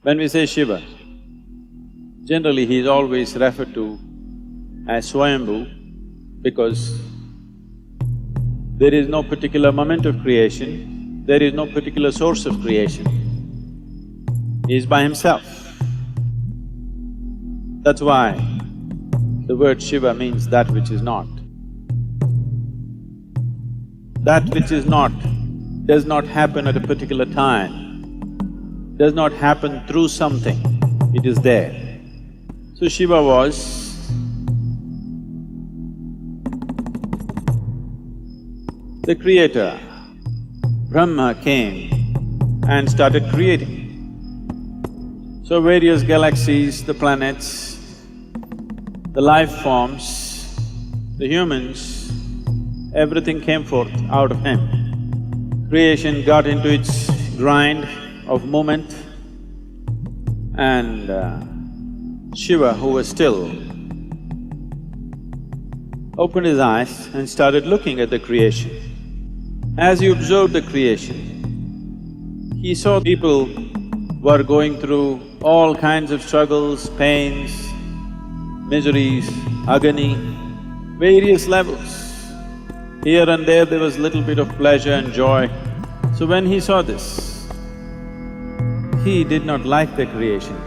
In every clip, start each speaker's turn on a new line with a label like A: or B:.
A: When we say Shiva, generally he is always referred to as Swayambhu because there is no particular moment of creation, there is no particular source of creation. He is by himself. That's why the word Shiva means that which is not. That which is not does not happen at a particular time, does not happen through something, it is there. So Shiva was the creator. Brahma came and started creating. So various galaxies, the planets, the life forms, the humans, everything came forth out of him. Creation got into its grind of movement and Shiva, who was still, opened his eyes and started looking at the creation. As he observed the creation, he saw people were going through all kinds of struggles, pains, miseries, agony, various levels. Here and there was little bit of pleasure and joy. So when he saw this, he did not like the creation.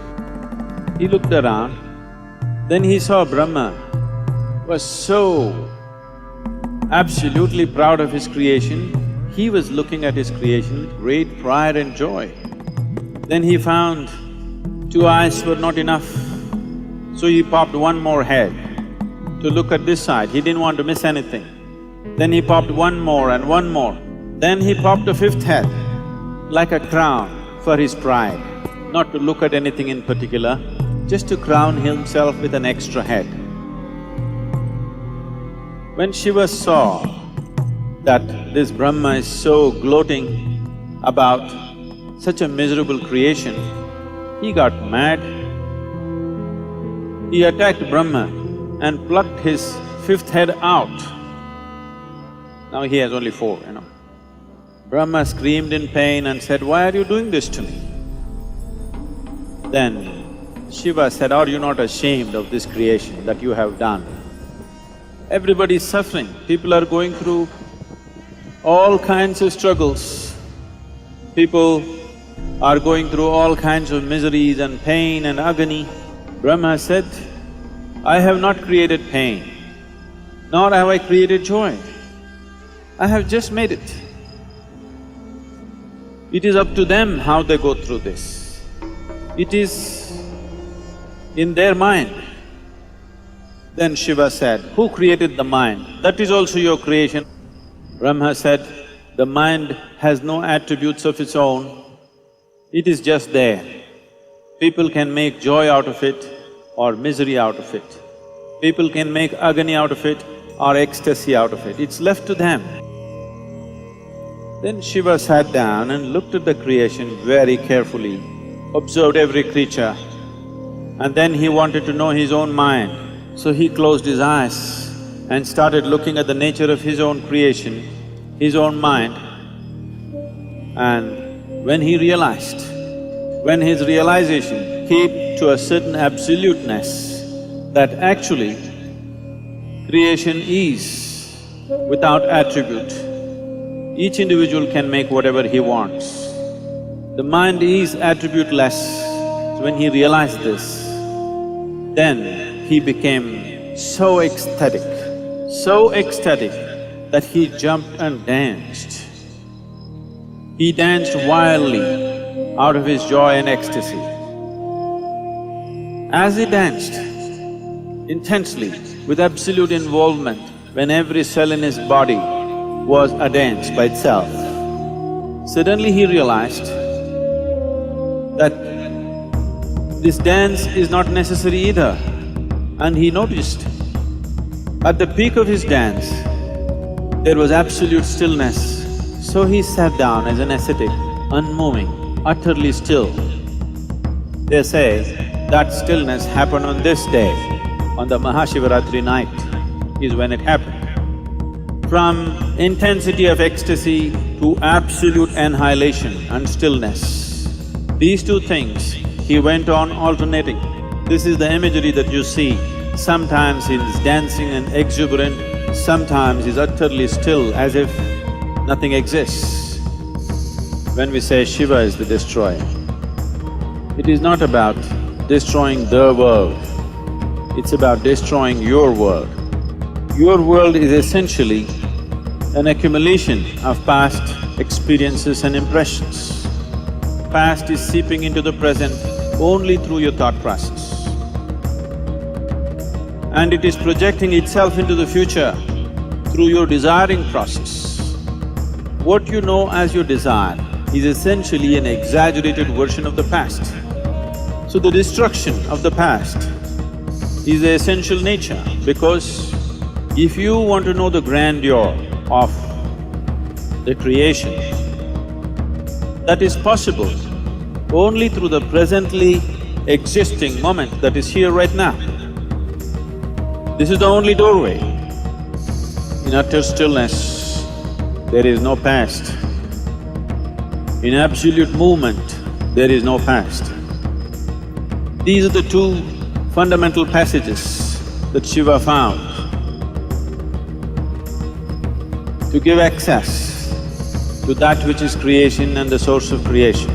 A: He looked around, then he saw Brahma was so absolutely proud of his creation, he was looking at his creation with great pride and joy. Then he found two eyes were not enough, so he popped one more head to look at this side, he didn't want to miss anything. Then he popped one more and one more. Then he popped a fifth head, like a crown for his pride, not to look at anything in particular, just to crown himself with an extra head. When Shiva saw that this Brahma is so gloating about such a miserable creation, he got mad. He attacked Brahma and plucked his fifth head out. Now he has only four, you know. Brahma screamed in pain and said, "Why are you doing this to me?" Then Shiva said, "Are you not ashamed of this creation that you have done? Everybody is suffering, people are going through all kinds of struggles. People are going through all kinds of miseries and pain and agony." Brahma said, "I have not created pain, nor have I created joy. I have just made it. It is up to them how they go through this. It is in their mind." Then Shiva said, "Who created the mind? That is also your creation." Brahma said, "The mind has no attributes of its own, it is just there. People can make joy out of it or misery out of it. People can make agony out of it or ecstasy out of it, it's left to them." Then Shiva sat down and looked at the creation very carefully, observed every creature, and then he wanted to know his own mind. So he closed his eyes and started looking at the nature of his own creation, his own mind. And when he realized, when his realization came to a certain absoluteness that actually creation is without attribute, each individual can make whatever he wants. The mind is attributeless. So when he realized this, then he became so ecstatic that he jumped and danced. He danced wildly out of his joy and ecstasy. As he danced intensely, with absolute involvement, when every cell in his body was a dance by itself, suddenly he realized that this dance is not necessary either. And he noticed, at the peak of his dance, there was absolute stillness. So he sat down as an ascetic, unmoving, utterly still. They say that stillness happened on this day, on the Mahashivaratri night is when it happened. From intensity of ecstasy to absolute annihilation and stillness, these two things he went on alternating. This is the imagery that you see. Sometimes he's dancing and exuberant, sometimes he's utterly still as if nothing exists. When we say Shiva is the destroyer, it is not about destroying the world, it's about destroying your world. Your world is essentially an accumulation of past experiences and impressions. Past is seeping into the present only through your thought process. And it is projecting itself into the future through your desiring process. What you know as your desire is essentially an exaggerated version of the past. So the destruction of the past is the essential nature, because if you want to know the grandeur of the creation, that is possible only through the presently existing moment that is here right now. This is the only doorway. In utter stillness, there is no past. In absolute movement, there is no past. These are the two fundamental passages that Shiva found to give access to that which is creation and the source of creation.